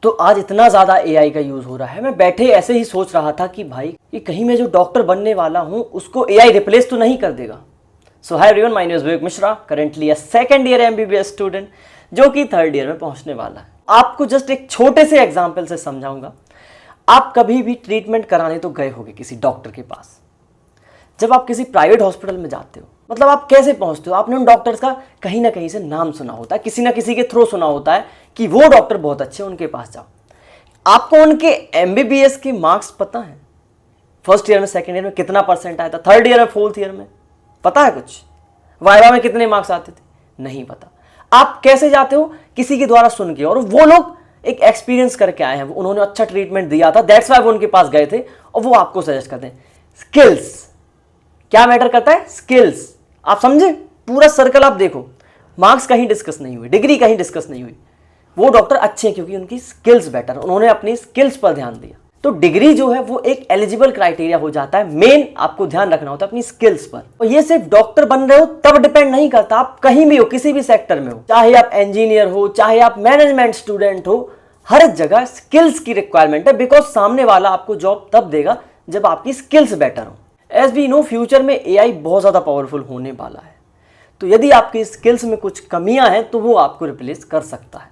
तो आज इतना ज़्यादा एआई का यूज़ हो रहा है, मैं बैठे ऐसे ही सोच रहा था कि भाई कि कहीं मैं जो डॉक्टर बनने वाला हूँ उसको एआई रिप्लेस तो नहीं कर देगा। So hi everyone, my name is Vivek Mishra, currently a second year MBBS student जो कि थर्ड ईयर में पहुंचने वाला है। आपको जस्ट एक छोटे से एग्जाम्पल से समझाऊंगा। आप कभी भी ट्रीटमेंट कराने तो गए होंगे किसी डॉक्टर के पास। जब आप किसी प्राइवेट हॉस्पिटल में जाते हो, मतलब आप कैसे पहुंचते हो? आपने उन डॉक्टर्स का कहीं ना कहीं से नाम सुना होता है, किसी ना किसी के थ्रू सुना होता है कि वो डॉक्टर बहुत अच्छे, उनके पास जाओ। आपको उनके एमबीबीएस के मार्क्स पता है? फर्स्ट ईयर में, सेकंड ईयर में कितना परसेंट आया था, थर्ड ईयर में, फोर्थ ईयर में पता है कुछ? वाइवा में कितने मार्क्स आते थे? नहीं पता। आप कैसे जाते हो? किसी के द्वारा सुन के, और वो लोग एक एक्सपीरियंस करके आए हैं, उन्होंने अच्छा ट्रीटमेंट दिया था, दैट्स वाई वो उनके पास गए थे और वो आपको सजेस्ट करते हैं। स्किल्स क्या मैटर करता है? स्किल्स। आप समझे? पूरा सर्कल आप देखो, मार्क्स कहीं डिस्कस नहीं हुई, डिग्री कहीं डिस्कस नहीं हुई। वो डॉक्टर अच्छे हैं क्योंकि उनकी स्किल्स बेटर, उन्होंने अपनी स्किल्स पर ध्यान दिया। तो डिग्री जो है वो एक एलिजिबल क्राइटेरिया हो जाता है, मेन आपको ध्यान रखना होता है अपनी स्किल्स पर। और ये सिर्फ डॉक्टर बन रहे हो तब डिपेंड नहीं करता, आप कहीं भी हो, किसी भी सेक्टर में हो, चाहे आप इंजीनियर हो, चाहे आप मैनेजमेंट स्टूडेंट हो, हर जगह स्किल्स की रिक्वायरमेंट है। बिकॉज सामने वाला आपको जॉब तब देगा जब आपकी स्किल्स बेटर हो। एज वी नो, फ्यूचर में एआई बहुत ज्यादा पावरफुल होने वाला है, तो यदि आपकी स्किल्स में कुछ कमियां हैं तो वो आपको रिप्लेस कर सकता है।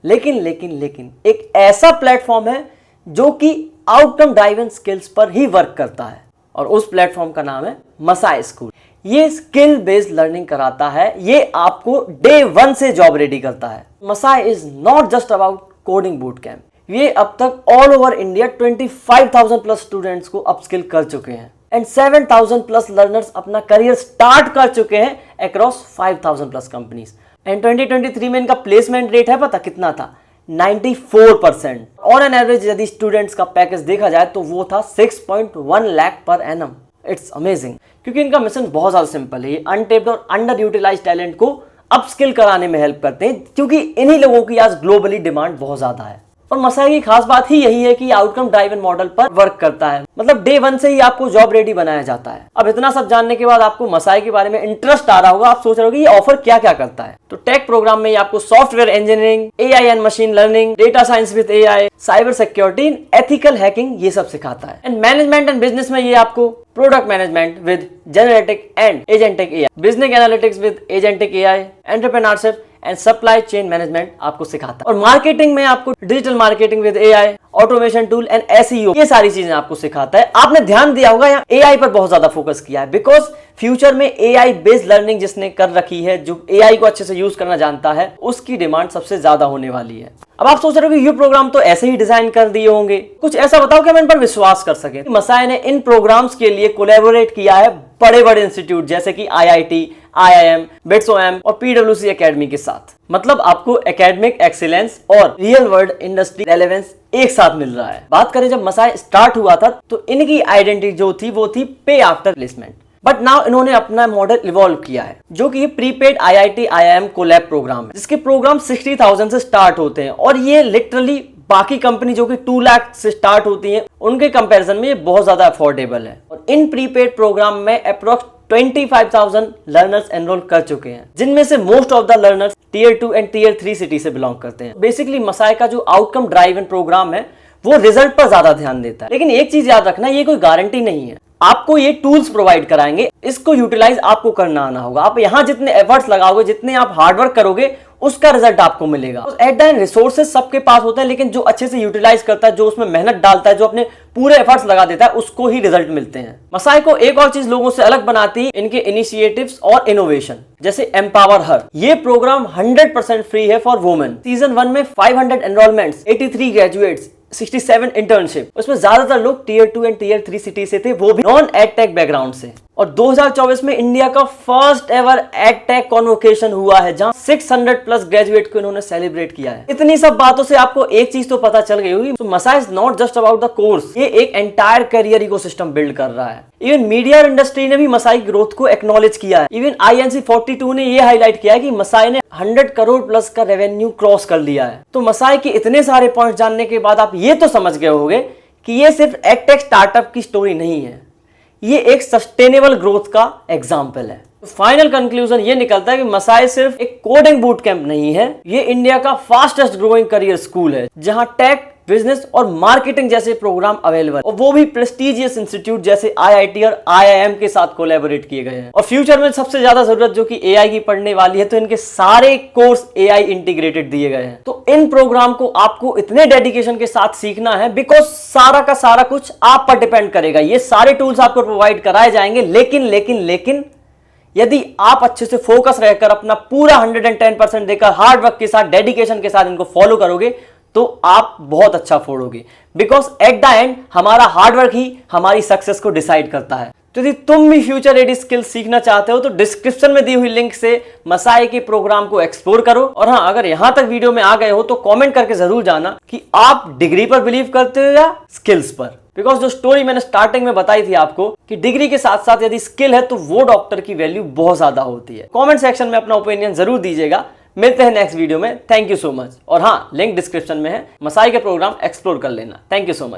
लेकिन एक ऐसा प्लेटफॉर्म है जो कि आउटकम ड्राइवन स्किल्स पर ही वर्क करता है, और उस प्लेटफॉर्म का नाम है मसाई स्कूल। ये स्किल बेस्ड लर्निंग कराता है, ये आपको डे 1 से जॉब रेडी करता है। Masai is not just about coding boot camp. ये अब तक all over India 25,000 plus students को अपस्किल कर चुके हैं एंड 7,000 प्लस लर्नर्स अपना करियर स्टार्ट कर चुके हैं अक्रॉस 5,000 प्लस कंपनीज। एंड 2023 में इनका प्लेसमेंट रेट है पता कितना था? 94%। ऑन एन एवरेज यदि स्टूडेंट्स का पैकेज देखा जाए तो वो था 6.1 lakh per annum. It's amazing, क्योंकि इनका मिशन बहुत ज्यादा सिंपल है। ये अनटेप्ड और अंडर यूटिलाइज टैलेंट को अपस्किल कराने में हेल्प करते हैं, क्योंकि इन्हीं लोगों की आज ग्लोबली डिमांड बहुत ज्यादा है। और मसाई की खास बात ही यही है कि आउटकम ड्राइवन मॉडल पर वर्क करता है, मतलब डे 1 से ही आपको जॉब रेडी बनाया जाता है। अब इतना सब जानने के बाद आपको मसाई के बारे में इंटरेस्ट आ रहा होगा, आप सोच रहे होगे ये ऑफर क्या क्या करता है। तो टेक प्रोग्राम में ये आपको software engineering, AI and machine learning, data science with AI, cyber security, ethical hacking, ये सब सिखाता है। एंड मैनेजमेंट एंड बिजनेस में ये आपको product management with generative and agentic AI, business analytics with agentic AI, entrepreneurship and supply chain management आपको सिखाता है। और मार्केटिंग में आपको digital marketing with AI, automation tool and SEO, ये सारी चीजें आपको सिखाता है। आपने ध्यान दिया होगा यहाँ एआई पर बहुत ज्यादा फोकस किया है, बिकॉज फ्यूचर में एआई बेस्ड लर्निंग जिसने कर रखी है, जो एआई को अच्छे से यूज करना जानता है, उसकी डिमांड सबसे ज्यादा होने वाली है। अब आप सोच रहे हो कि ये प्रोग्राम तो ऐसे ही डिजाइन कर दिए होंगे, कुछ ऐसा बताओ कि हम इन पर विश्वास कर सकें। मसाई ने इन प्रोग्राम्स के लिए कोलैबोरेट किया है बड़े बड़े इंस्टीट्यूट जैसे कि आईआईटी, आईआईएम, बिट्सओएम और पीडब्ल्यूसी एकेडमी के साथ। मतलब आपको एकेडमिक एक्सीलेंस और रियल वर्ल्ड इंडस्ट्री रेलेवेंस एक साथ मिल रहा है। बात करें जब मसाई स्टार्ट हुआ था तो इनकी आइडेंटिटी जो थी वो थी पे आफ्टर प्लेसमेंट, बट नाउ इन्होंने अपना मॉडल इवॉल्व किया है, जो कि prepaid IIT IIM collab program है, जिसके प्रोग्राम 60,000 से स्टार्ट होते हैं। और ये लिटरली बाकी कंपनी जो कि 2 लाख से स्टार्ट होती हैं उनके कंपैरिजन में ये बहुत ज्यादा अफोर्डेबल है। और इन प्रीपेड प्रोग्राम में अप्रोक्स 25,000 लर्नर्स एनरोल कर चुके हैं, जिनमें से most of the learners tier 2 and tier 3 city से बिलोंग करते हैं। बेसिकली मसाई का जो आउटकम ड्राइवन प्रोग्राम है वो रिजल्ट पर ज्यादा ध्यान देता है। लेकिन एक चीज याद रखना, ये कोई गारंटी नहीं है। आपको ये टूल्स प्रोवाइड कराएंगे, इसको यूटिलाइज आपको करना आना होगा। आप यहां जितने एफर्ट्स लगाओगे, जितने आप हार्डवर्क करोगे, उसका रिजल्ट आपको मिलेगा। एट द एंड रिसोर्सेज सबके पास होते हैं, लेकिन जो अच्छे से यूटिलाइज करता है, जो उसमें मेहनत डालता है, जो अपने पूरे एफर्ट्स लगा देता है, उसको ही रिजल्ट मिलते हैं। मसाई को एक और चीज लोगों से अलग बनाती है इनके इनिशिएटिव्स और इनोवेशन, जैसे एम्पावर हर। ये प्रोग्राम 100% फ्री है फॉर वुमेन। सीजन 1 में 500 एनरोलमेंट्स, 83 ग्रेजुएट्स, 67 इंटर्नशिप। उसमें ज्यादातर लोग टियर 2 एंड टियर 3 सिटी से थे, वो भी नॉन एडटेक बैकग्राउंड से। और 2024 में इंडिया का फर्स्ट एवर एडटेक कॉन्वोकेशन हुआ है, जहां 600 प्लस ग्रेजुएट को इन्होंने सेलिब्रेट किया है। इतनी सब बातों से आपको एक चीज तो पता चल गई होगी, Masai is not just about the course, ये एक एंटायर करियर इकोसिस्टम बिल्ड कर रहा है। इवन मीडिया इंडस्ट्री ने भी मसाई ग्रोथ को एक्नॉलेज किया है। इवन INC 42 ने ये हाईलाइट किया है कि मसाई ने 100 करोड़ प्लस का रेवेन्यू क्रॉस कर लिया है। तो मसाई के इतने सारे पॉइंट जानने के बाद आप ये तो समझ गए होंगे कि ये सिर्फ एडटेक स्टार्टअप की स्टोरी नहीं है, ये एक सस्टेनेबल ग्रोथ का एग्जाम्पल है। फाइनल कंक्लूजन ये निकलता है कि मसाई सिर्फ एक कोडिंग बूट कैंप नहीं है, ये इंडिया का फास्टेस्ट ग्रोइंग करियर स्कूल है जहां टेक, बिजनेस और मार्केटिंग जैसे प्रोग्राम अवेलेबल और वो भी प्रेस्टिजियस इंस्टीट्यूट जैसे IIT और IIM के साथ कोलैबोरेट किए गए हैं। और फ्यूचर में सबसे ज्यादा जरूरत जो कि AI की पढ़ने वाली है, तो इनके सारे कोर्स AI इंटीग्रेटेड दिए गए हैं। तो इन प्रोग्राम को आपको इतने डेडिकेशन के साथ सीखना है बिकॉज सारा का सारा कुछ आप पर डिपेंड करेगा। ये सारे टूल्स आपको प्रोवाइड कराए जाएंगे, लेकिन यदि आप अच्छे से फोकस रहकर अपना पूरा 110% देकर हार्ड वर्क के साथ, डेडिकेशन के साथ इनको फॉलो करोगे तो आप बहुत अच्छा फोड़ोगे। बिकॉज एट द एंड हमारा हार्डवर्क ही हमारी सक्सेस को डिसाइड करता है। तो यदि तुम भी फ्यूचर रेडी स्किल्स सीखना चाहते हो तो डिस्क्रिप्शन में दी हुई लिंक से मसाई के प्रोग्राम को एक्सप्लोर करो। और हाँ, अगर यहां तक वीडियो में आ गए हो तो कमेंट करके जरूर जाना कि आप डिग्री पर बिलीव करते हो या स्किल्स पर। बिकॉज जो स्टोरी मैंने स्टार्टिंग में बताई थी आपको कि डिग्री के साथ साथ यदि स्किल है तो वो डॉक्टर की वैल्यू बहुत ज्यादा होती है। कमेंट सेक्शन में अपना ओपिनियन जरूर दीजिएगा। मिलते हैं नेक्स्ट वीडियो में। Thank you so much. और हाँ, लिंक डिस्क्रिप्शन में है, मसाई के प्रोग्राम एक्सप्लोर कर लेना। Thank you so much.